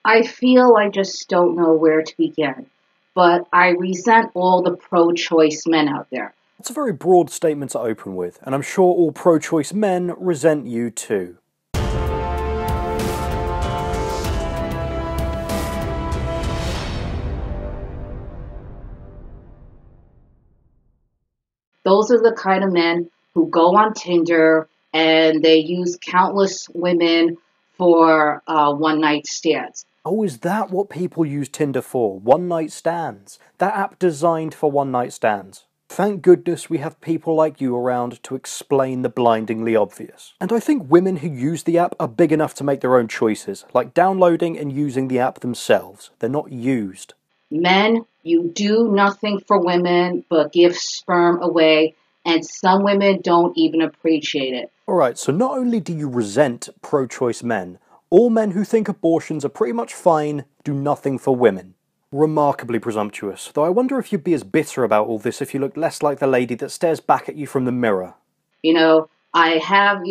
I feel I just don't know where to begin, but I resent all the pro-choice men out there. That's a very broad statement to open with, and I'm sure all pro-choice men resent you too. Those are the kind of men who go on Tinder and they use countless women for one-night stands. Oh, is that what people use Tinder for? One-night stands? That app designed for one-night stands? Thank goodness we have people like you around to explain the blindingly obvious. And I think women who use the app are big enough to make their own choices, like downloading and using the app themselves. They're not used. Men, you do nothing for women but give sperm away, and some women don't even appreciate it. Alright, so not only do you resent pro-choice men, all men who think abortions are pretty much fine do nothing for women. Remarkably presumptuous, though I wonder if you'd be as bitter about all this if you looked less like the lady that stares back at you from the mirror. I have,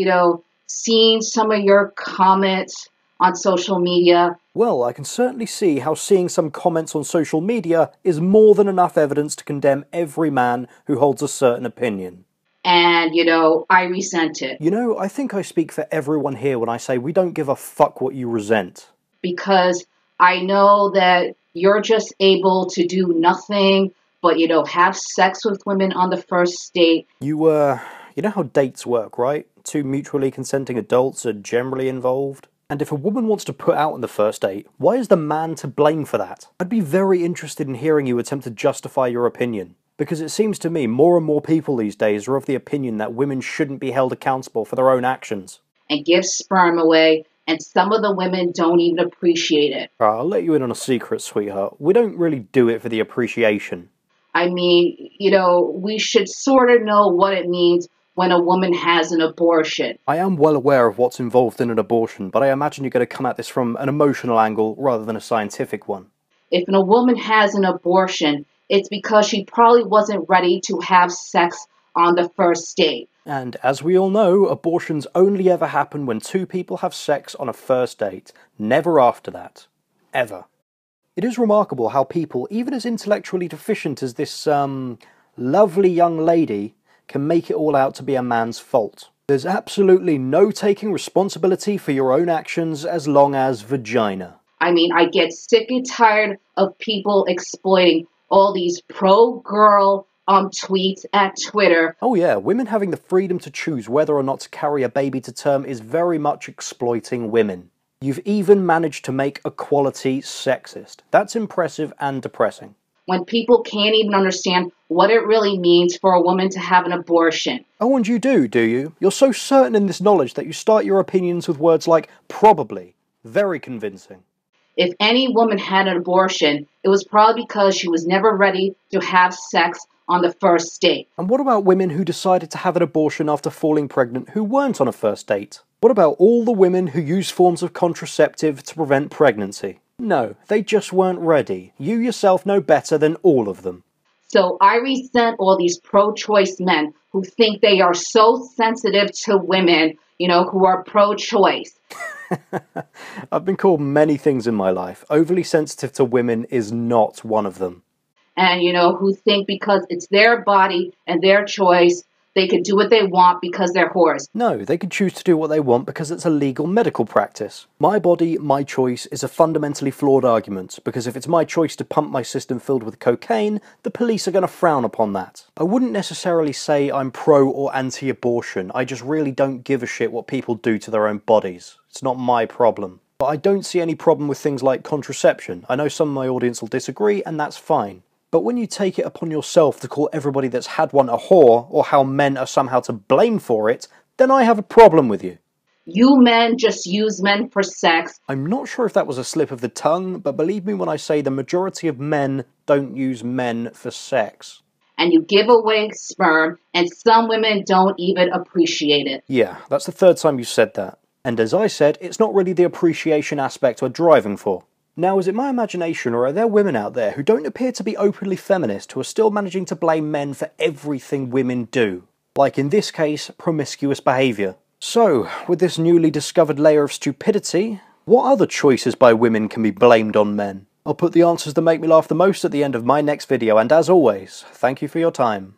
seen some of your comments on social media. Well, I can certainly see how seeing some comments on social media is more than enough evidence to condemn every man who holds a certain opinion. And, I resent it. I think I speak for everyone here when I say we don't give a fuck what you resent. Because I know that you're just able to do nothing but, have sex with women on the first date. You know how dates work, right? Two mutually consenting adults are generally involved. And if a woman wants to put out on the first date, why is the man to blame for that? I'd be very interested in hearing you attempt to justify your opinion. Because it seems to me more and more people these days are of the opinion that women shouldn't be held accountable for their own actions. And give sperm away, and some of the women don't even appreciate it. I'll let you in on a secret, sweetheart. We don't really do it for the appreciation. I mean, we should sort of know what it means when a woman has an abortion. I am well aware of what's involved in an abortion, but I imagine you're going to come at this from an emotional angle rather than a scientific one. If a woman has an abortion, it's because she probably wasn't ready to have sex on the first date. And as we all know, abortions only ever happen when two people have sex on a first date. Never after that. Ever. It is remarkable how people, even as intellectually deficient as this, lovely young lady, can make it all out to be a man's fault. There's absolutely no taking responsibility for your own actions as long as vagina. I mean, I get sick and tired of people exploiting all these pro-girl tweets at Twitter. Oh yeah, women having the freedom to choose whether or not to carry a baby to term is very much exploiting women. You've even managed to make equality sexist. That's impressive and depressing. When people can't even understand what it really means for a woman to have an abortion. Oh, and you do you? You're so certain in this knowledge that you start your opinions with words like probably. Very convincing. If any woman had an abortion, it was probably because she was never ready to have sex on the first date. And what about women who decided to have an abortion after falling pregnant who weren't on a first date? What about all the women who use forms of contraceptive to prevent pregnancy? No, they just weren't ready. You yourself know better than all of them. So I resent all these pro-choice men who think they are so sensitive to women, who are pro-choice. I've been called many things in my life. Overly sensitive to women is not one of them. And, who think because it's their body and their choice, they can do what they want because they're whores. No, they can choose to do what they want because it's a legal medical practice. My body, my choice is a fundamentally flawed argument, because if it's my choice to pump my system filled with cocaine, the police are going to frown upon that. I wouldn't necessarily say I'm pro or anti-abortion, I just really don't give a shit what people do to their own bodies. It's not my problem. But I don't see any problem with things like contraception. I know some of my audience will disagree, and that's fine. But when you take it upon yourself to call everybody that's had one a whore, or how men are somehow to blame for it, then I have a problem with you. You men just use men for sex. I'm not sure if that was a slip of the tongue, but believe me when I say the majority of men don't use men for sex. And you give away sperm, and some women don't even appreciate it. Yeah, that's the third time you said that. And as I said, it's not really the appreciation aspect we're driving for. Now, is it my imagination, or are there women out there who don't appear to be openly feminist who are still managing to blame men for everything women do? Like in this case, promiscuous behaviour. So, with this newly discovered layer of stupidity, What other choices by women can be blamed on men? I'll put the answers that make me laugh the most at the end of my next video, and as always, thank you for your time.